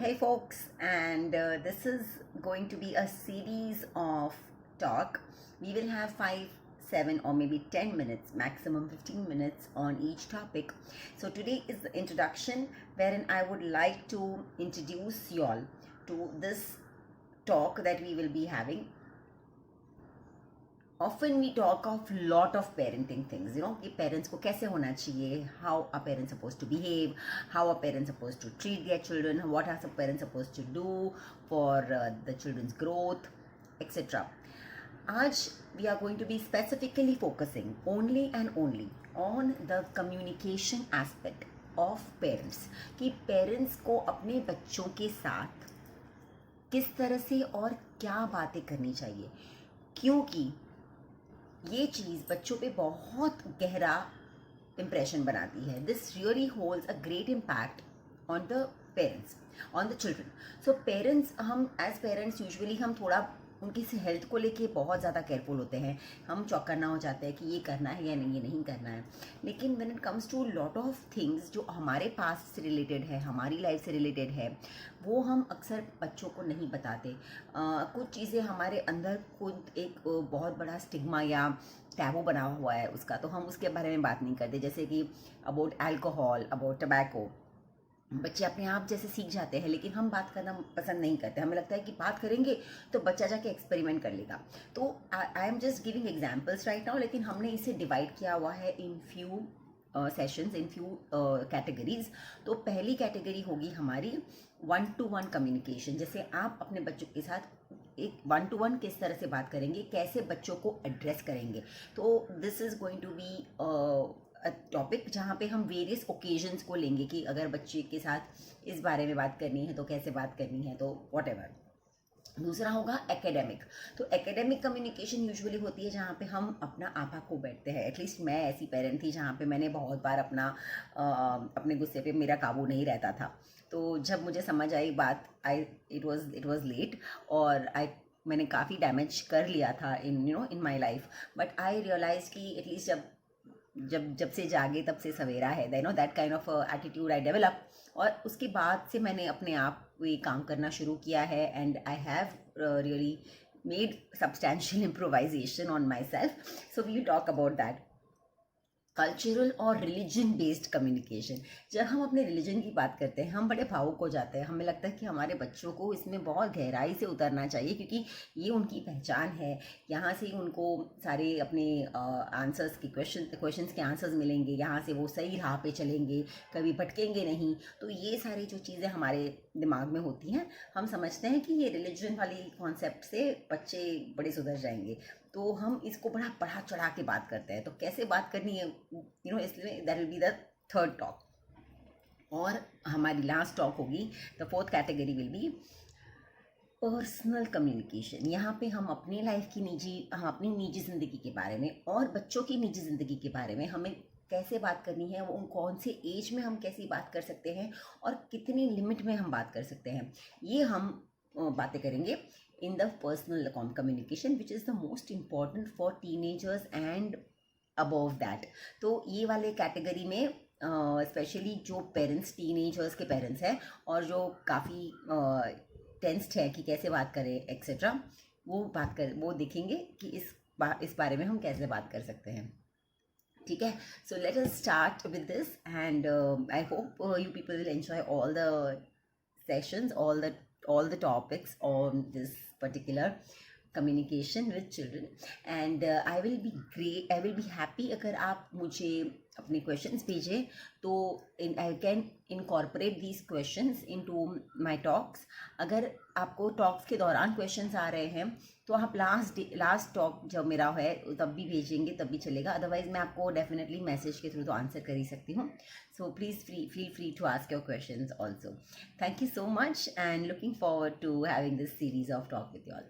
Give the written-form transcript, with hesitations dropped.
Hey folks, and this is going to be a series of talk. We will have 5, 7, or maybe 10 minutes, maximum 15 minutes on each topic. So today is the introduction, wherein I would like to introduce you all to this talk that we will be having. Often we talk of lot of parenting things, कि parents को कैसे होना चाहिए, how a parent supposed to behave, how a parent supposed to treat their children, what are some parents supposed to do for the children's growth, etc. आज we are going to be specifically focusing only and only on the communication aspect of parents, कि parents को अपने बच्चों के साथ किस तरह से और क्या बातें करनी चाहिए, क्योंकि ये चीज़ बच्चों पे बहुत गहरा इम्प्रेशन बनाती है. This really holds a great impact on the parents, on the children. So parents, हम एज पेरेंट्स यूजुअली हम थोड़ा उनकी हेल्थ को लेके बहुत ज़्यादा केयरफुल होते हैं. हम चौकन्ना हो जाते हैं कि ये करना है या नहीं, ये नहीं करना है. लेकिन when it comes to lot of things जो हमारे पास से रिलेटेड है, हमारी लाइफ से रिलेटेड है, वो हम अक्सर बच्चों को नहीं बताते. कुछ चीज़ें हमारे अंदर खुद एक बहुत बड़ा स्टिग्मा या टैबू बना हुआ है उसका, तो हम उसके बारे में बात नहीं करते. जैसे कि अबाउट अल्कोहल, अबाउट टबैको, बच्चे अपने आप जैसे सीख जाते हैं, लेकिन हम बात करना पसंद नहीं करते. हमें लगता है कि बात करेंगे तो बच्चा जाके एक्सपेरिमेंट कर लेगा. तो I am just giving examples right now, लेकिन हमने इसे डिवाइड किया हुआ है in few sessions, in few categories. तो पहली कैटेगरी होगी हमारी 1-to-1 कम्युनिकेशन. जैसे आप अपने बच्चों के साथ एक 1-to-1 किस तरह से बात करेंगे, कैसे बच्चों को एड्रेस करेंगे. तो this is going to be topic जहाँ पे हम वेरियस ओकेजन्स को लेंगे कि अगर बच्चे के साथ इस बारे में बात करनी है तो कैसे बात करनी है, तो वॉट एवर. दूसरा होगा एकेडमिक. तो एकेडमिक कम्युनिकेशन यूजुअली होती है जहाँ पे हम अपना आपा को बैठते हैं. एटलीस्ट मैं ऐसी पेरेंट थी जहाँ पे मैंने बहुत बार अपने गुस्से पे मेरा काबू नहीं रहता था. तो जब मुझे समझ आई बात, इट वाज लेट, और मैंने काफ़ी डैमेज कर लिया था in my life. But I realise कि एटलीस्ट जब से जागे तब से सवेरा है, that kind of attitude I develop. और उसके बाद से मैंने अपने आप को ये काम करना शुरू किया है, and I have really made substantial improvisation on myself. So we talk about that. Cultural और रिलीजन बेस्ड कम्युनिकेशन. जब हम अपने रिलीजन की बात करते हैं हम बड़े भावुक हो जाते हैं. हमें लगता है कि हमारे बच्चों को इसमें बहुत गहराई से उतरना चाहिए, क्योंकि ये उनकी पहचान है. यहाँ से उनको सारे अपने आंसर्स के क्वेश्चंस के आंसर्स मिलेंगे. यहाँ से वो सही राह पे चलेंगे, कभी भटकेंगे नहीं. तो ये सारी जो चीज़ें हमारे दिमाग में होती हैं, हम समझते हैं कि ये रिलीजन वाली कॉन्सेप्ट से बच्चे बड़े सुधर जाएंगे. तो हम इसको बढ़ा चढ़ा के बात करते हैं. तो कैसे बात करनी है, इसलिए that will be the third talk. और हमारी लास्ट टॉक होगी, the fourth category will be personal communication. यहाँ पे हम अपनी लाइफ की अपनी निजी ज़िंदगी के बारे में और बच्चों की निजी ज़िंदगी के बारे में हमें कैसे बात करनी है, वो कौन से एज में हम कैसी बात कर सकते हैं और कितनी लिमिट में हम बात कर सकते हैं, ये हम बातें करेंगे in the personal communication, which is the most important for teenagers and above that. तो ये वाले कैटेगरी में स्पेशली जो पेरेंट्स, टीनेजर्स के पेरेंट्स हैं और जो काफ़ी टेंस्ड है कि कैसे बात करें एक्सेट्रा, वो देखेंगे कि इस बारे में हम कैसे बात कर सकते हैं. ठीक है. So let us start with this, and I hope you people will enjoy all the sessions, all the topics on this particular communication with children. And I will be happy अगर आप मुझे अपने questions भेजें, तो I can incorporate these questions into my talks. अगर आपको talks के दौरान questions आ रहे हैं तो आप लास्ट टॉक जब मेरा है तब भी भेजेंगे, तब भी चलेगा. अदरवाइज मैं आपको डेफिनेटली मैसेज के थ्रू तो आंसर कर ही सकती हूँ. So please feel free to ask your questions also. Thank you so much, and looking forward to having this series of talk with you all.